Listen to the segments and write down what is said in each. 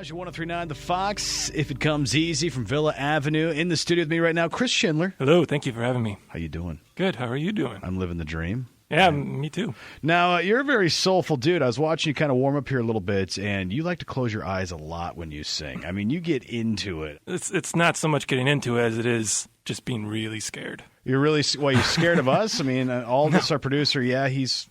Garage at 1039 The Fox. If it comes easy from Villa Avenue. In the studio with me right now, Chris Schindler. Hello, thank you for having me. How you doing? Good, how are you doing? I'm living the dream. Yeah, me too. Now, you're a very soulful dude. I was watching you kind of warm up here a little bit, and you like to close your eyes a lot when you sing. I mean, you get into it. It's not so much getting into it as it is just being really scared. You're really, well, you're scared of us? I mean, all of us, our producer, yeah, he's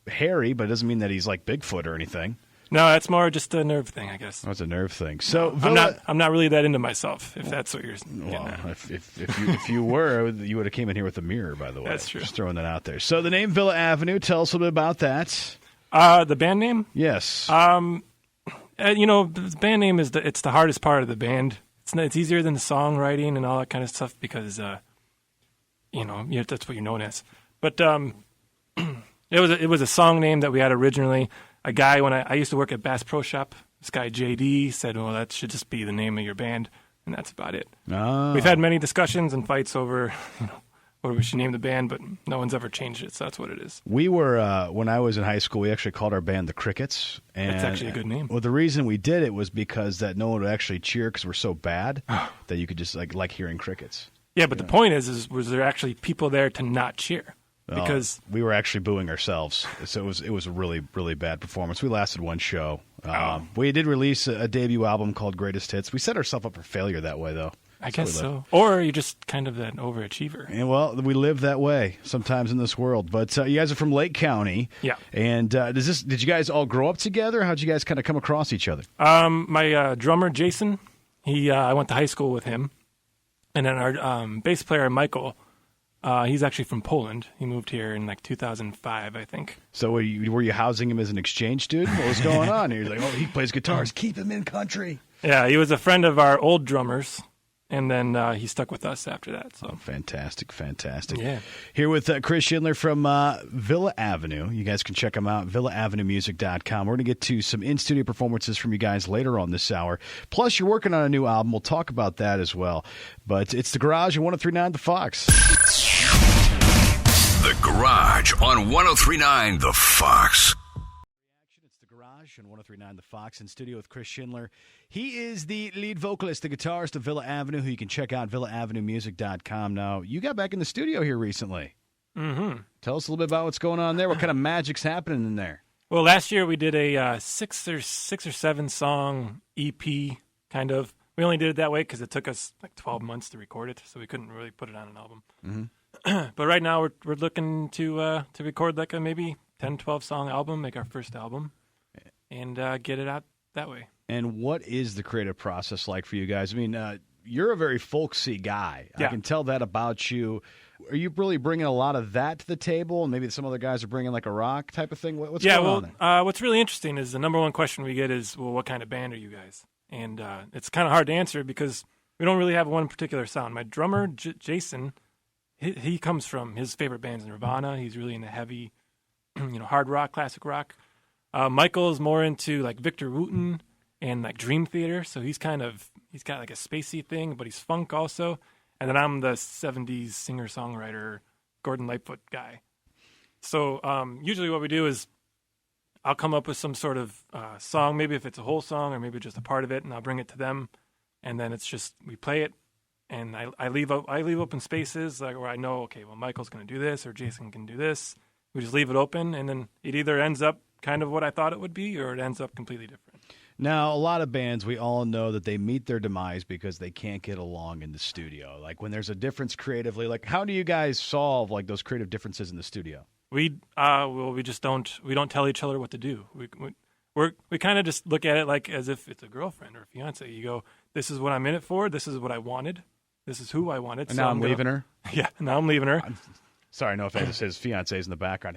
hairy, but it doesn't mean that he's like Bigfoot or anything. No, that's more just a nerve thing, I guess. Oh, it's a nerve thing. So I'm not really that into myself, if that's what you're getting at. If you were, you would have came in here with a mirror, by the way. That's true. Just throwing that out there. So the name Villa Avenue, tell us a little bit about that. The band name? Yes. The band name is it's the hardest part of the band. It's easier than the songwriting and all that kind of stuff because, that's what you're known as. But it was a song name that we had originally. A guy, when I used to work at Bass Pro Shop, this guy JD said, well, that should just be the name of your band, and that's about it. Oh. We've had many discussions and fights over what we should name the band, but no one's ever changed it, so that's what it is. We were, when I was in high school, we actually called our band the Crickets. And, that's actually a good name. Well, the reason we did it was because that no one would actually cheer because we're so bad that you could just like hearing crickets. Yeah, but the point was there actually people there to not cheer? Because we were actually booing ourselves, so it was a really, really bad performance. We lasted one show. We did release a debut album called Greatest Hits. We set ourselves up for failure that way, though. I guess so. Or you're just kind of an overachiever. And, well, we live that way sometimes in this world. But you guys are from Lake County. Yeah. And did you guys all grow up together? How'd you guys kind of come across each other? My drummer, Jason, I went to high school with him. And then our bass player, Michael, he's actually from Poland. He moved here in like 2005, I think. So were you housing him as an exchange student? What was going on? He was like, he plays guitars. Keep him in country. Yeah, he was a friend of our old drummers, and then he stuck with us after that. So fantastic. Yeah. Here with Chris Schindler from Villa Avenue. You guys can check them out, villaavenuemusic.com. We're going to get to some in-studio performances from you guys later on this hour. Plus, you're working on a new album. We'll talk about that as well. But it's The Garage at 1039 The Fox. The Garage on 1039 The Fox. It's The Garage on 1039 The Fox, in studio with Chris Schindler. He is the lead vocalist, the guitarist of Villa Avenue, who you can check out, villaavenuemusic.com. Now, you got back in the studio here recently. Mm-hmm. Tell us a little bit about what's going on there. What kind of magic's happening in there? Well, last year we did a six or seven song EP, kind of. We only did it that way because it took us like 12 months to record it, so we couldn't really put it on an album. Mm-hmm. But right now we're looking to record like a maybe 10, 12 song album, make our first album, and get it out that way. And what is the creative process like for you guys? I mean, you're a very folksy guy. Yeah. I can tell that about you. Are you really bringing a lot of that to the table? And maybe some other guys are bringing like a rock type of thing? What's going on there? What's really interesting is the number one question we get is, well, what kind of band are you guys? And it's kind of hard to answer because we don't really have one particular sound. My drummer, Jason, he comes from his favorite band's Nirvana. He's really into heavy, hard rock, classic rock. Michael is more into like Victor Wooten and like Dream Theater. So he's got like a spacey thing, but he's funk also. And then I'm the 70s singer-songwriter, Gordon Lightfoot guy. So usually what we do is I'll come up with some sort of song, maybe if it's a whole song or maybe just a part of it, and I'll bring it to them. And then it's just, we play it, and I leave open spaces like where I know, okay, well, Michael's going to do this or Jason can do this. We just leave it open, and then it either ends up kind of what I thought it would be or it ends up completely different. Now, a lot of bands, we all know that they meet their demise because they can't get along in the studio. Like when there's a difference creatively, like how do you guys solve like those creative differences in the studio? We don't tell each other what to do. We kind of just look at it like as if it's a girlfriend or a fiance. You go, this is what I'm in it for. This is what I wanted. This is who I wanted. And so now I'm leaving her? Yeah, now I'm leaving her. Sorry, no offense. His fiance's in the background.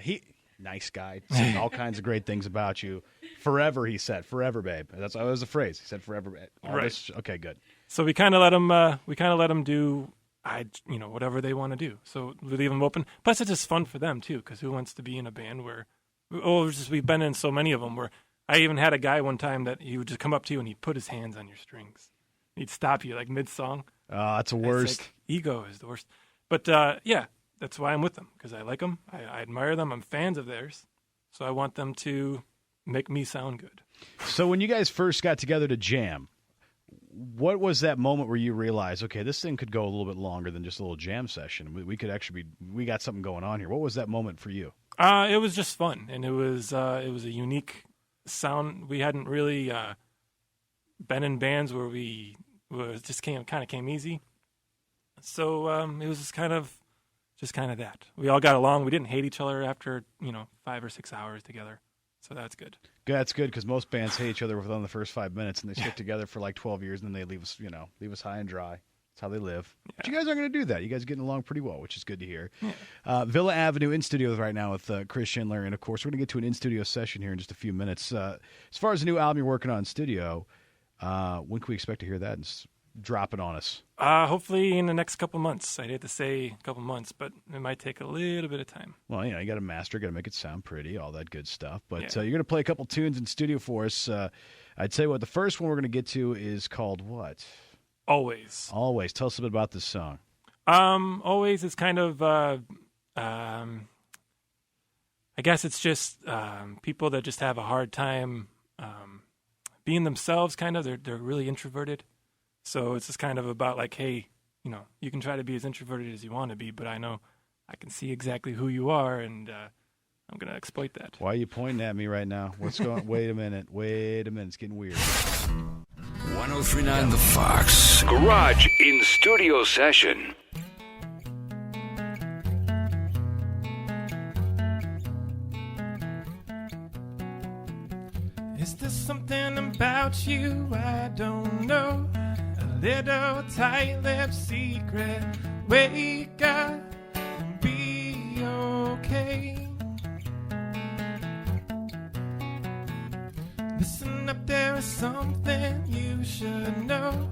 Nice guy, saying all kinds of great things about you. Forever, he said. Forever, babe. That was a phrase. He said forever, babe. Right. Okay, good. So we kind of let them do whatever they want to do. So we leave them open. Plus, it's just fun for them too, because who wants to be in a band where we've been in so many of them where I even had a guy one time that he would just come up to you and he'd put his hands on your strings. He'd stop you like mid-song. Oh, that's the worst. Like, ego is the worst. But yeah, that's why I'm with them, because I like them. I admire them. I'm fans of theirs. So I want them to make me sound good. So when you guys first got together to jam, what was that moment where you realized, okay, this thing could go a little bit longer than just a little jam session? We could actually we got something going on here. What was that moment for you? It was just fun, and it was a unique sound. We hadn't really been in bands where it just kind of came easy. So it was just kind of that. We all got along. We didn't hate each other after 5 or 6 hours together. So that's good. That's good because most bands hate each other within the first 5 minutes, and they stick together for like 12 years, and then they leave us high and dry. That's how they live. Yeah. But you guys aren't going to do that. You guys are getting along pretty well, which is good to hear. Yeah. Villa Avenue in studio right now with Chris Schindler, and of course we're going to get to an in-studio session here in just a few minutes. As far as the new album you're working on in studio, when can we expect to hear that and drop it on us? Hopefully in the next couple months. I'd hate to say a couple months, but it might take a little bit of time. Well, you got to master, got to make it sound pretty, all that good stuff. But you're going to play a couple tunes in studio for us. I'd say the first one we're going to get to is called what? Always. Always. Tell us a bit about this song. Always is kind of, I guess it's just people that just have a hard time being themselves, kind of. They're really introverted. So it's just kind of about like, hey, you can try to be as introverted as you want to be, but I know I can see exactly who you are, and I'm going to exploit that. Why are you pointing at me right now? What's going Wait a minute. It's getting weird. 1039 The Fox. Garage in studio session. Is there something about you I don't know? A little tight-lipped secret. Wake up and be okay. Listen up, there is something you should know.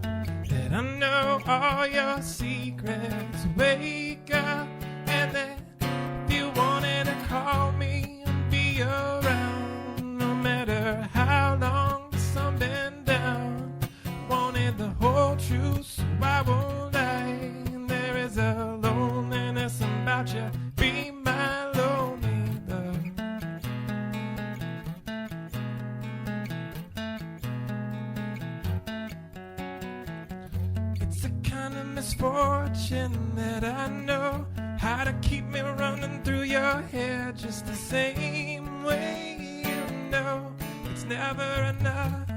That I know all your secrets. Wake up and then if you wanted to call me and be around, no matter how long the sun been down. Wanted the whole truth, so I won't lie. There is a loneliness about you. Be my lonely love. It's a kind of misfortune that I know how to keep me running through your head just the same way. It's never enough.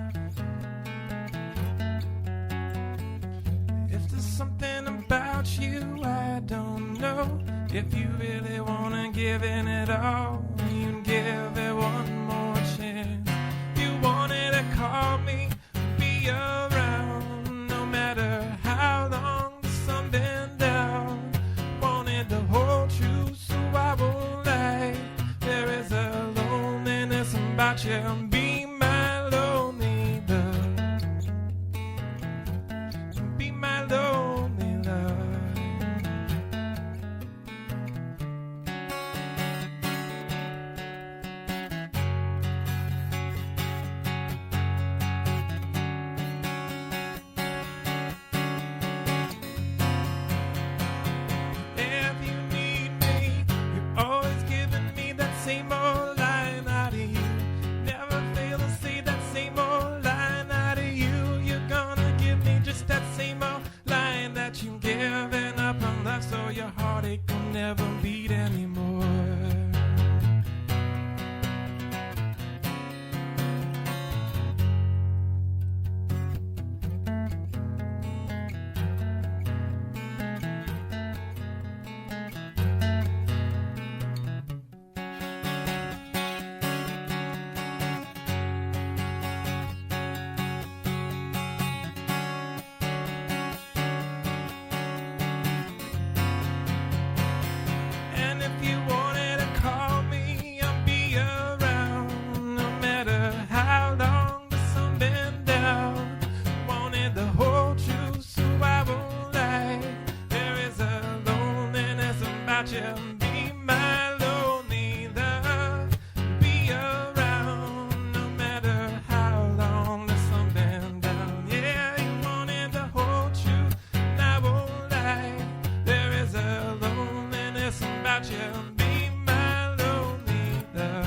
If there's something about you I don't know, if you really wanna give it all, you can give it one more chance. You wanted to call me, be around, no matter how long the sun been down. Wanted the whole truth, so I won't lie. There is a loneliness about you. Be my lonely love. Be my lonely love. If you need me, you're always giving me that same old line out of you. Never fail to say that same old line out of you. You're gonna give me just that same old line that you've given up on love, so your heartache will never beat anymore. And if you wanted to call me, I'll be around, no matter how long the sun been down. Wanted the whole truth, so I won't lie. There is a loneliness about you. Be my lonely love. Be around, no matter how long the sun been down. Yeah, you wanted the whole truth, and I won't lie. There is a loneliness about you. Be my lonely love.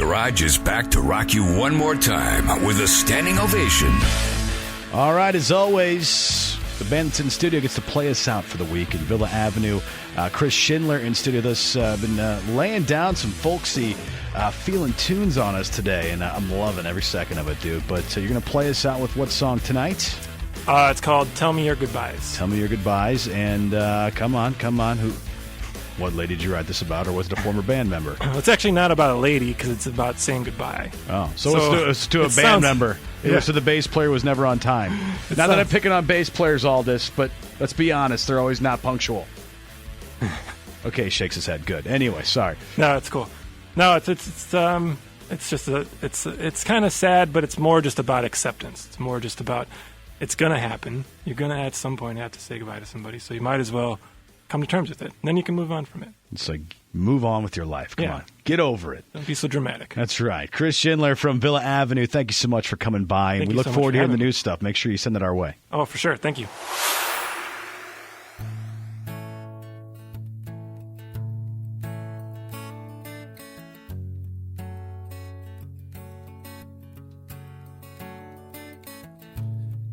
Garage is back to rock you one more time with a standing ovation. All right, as always, the band that's in studio gets to play us out for the week in Villa Avenue. Chris Schindler in studio. This been laying down some folksy feeling tunes on us today, and I'm loving every second of it, dude. But you're going to play us out with what song tonight? It's called Tell Me Your Goodbyes. Tell Me Your Goodbyes, and come on. What lady did you write this about, or was it a former band member? It's actually not about a lady because it's about saying goodbye. Oh, so it's to a band member. It was to the bass player who was never on time. Not that I'm picking on bass players all this, but let's be honest, they're always not punctual. Okay, shakes his head. Good. Anyway, sorry. No, it's cool. No, it's kind of sad, but it's more just about acceptance. It's more just about it's gonna happen. You're gonna at some point have to say goodbye to somebody, so you might as well come to terms with it. And then you can move on from it. It's like, move on with your life. Come on. Get over it. Don't be so dramatic. That's right. Chris Schindler from Villa Avenue, thank you so much for coming by. And we look forward to hearing the new stuff. Make sure you send it our way. Oh, for sure. Thank you.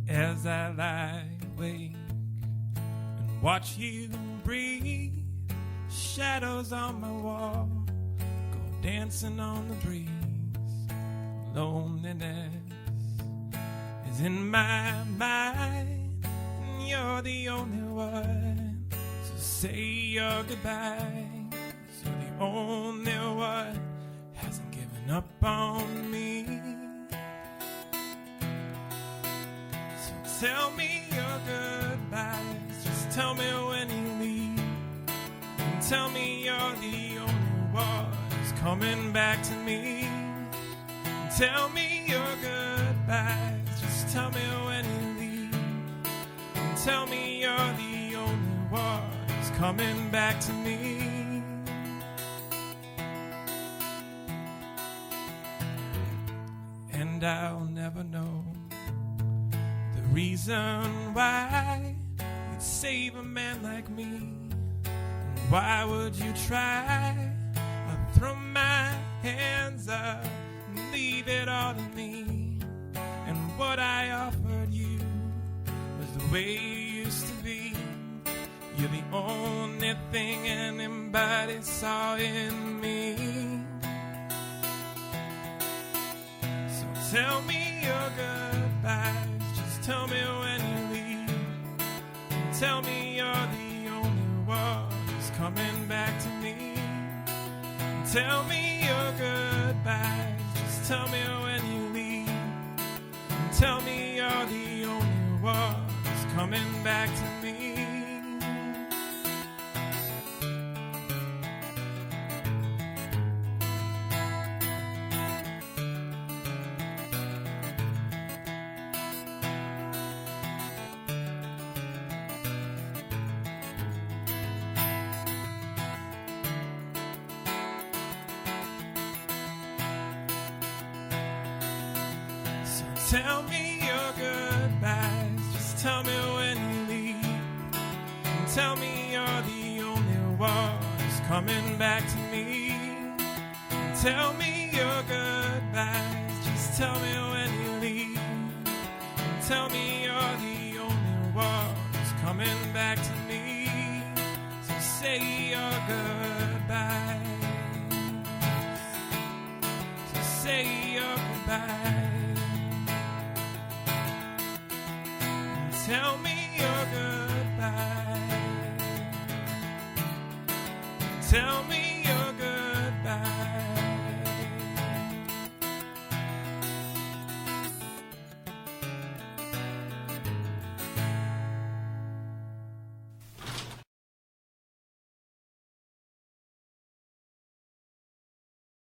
As I lie awake and watch you breathe, shadows on my wall go dancing on the breeze. Loneliness is in my mind, and you're the only one. So say your goodbyes. You're the only one hasn't given up on me. So tell me your goodbyes. Just tell me when you leave. And tell me you're the only one who's coming back to me. And tell me your goodbyes. Just tell me when you leave. And tell me you're the only one who's coming back to me. And I'll never know the reason why you'd save a man like me. And why would you try? I'd throw my hands up and leave it all to me. And what I offered you was the way you used to be. You're the only thing anybody saw in me. So tell me your goodbyes. Just tell me when you leave. And tell me you're the only one who's coming back to me. And tell me your goodbyes. Just tell me when you leave. And tell me you're the only one who's coming back to me. Tell me your goodbyes. Just tell me when you leave. And tell me you're the only one who's coming back to me. And tell me your goodbyes. Just tell me when you leave. And tell me you're the only one who's coming back to me. So say your goodbyes. So say your goodbyes. Tell me your goodbye. Tell me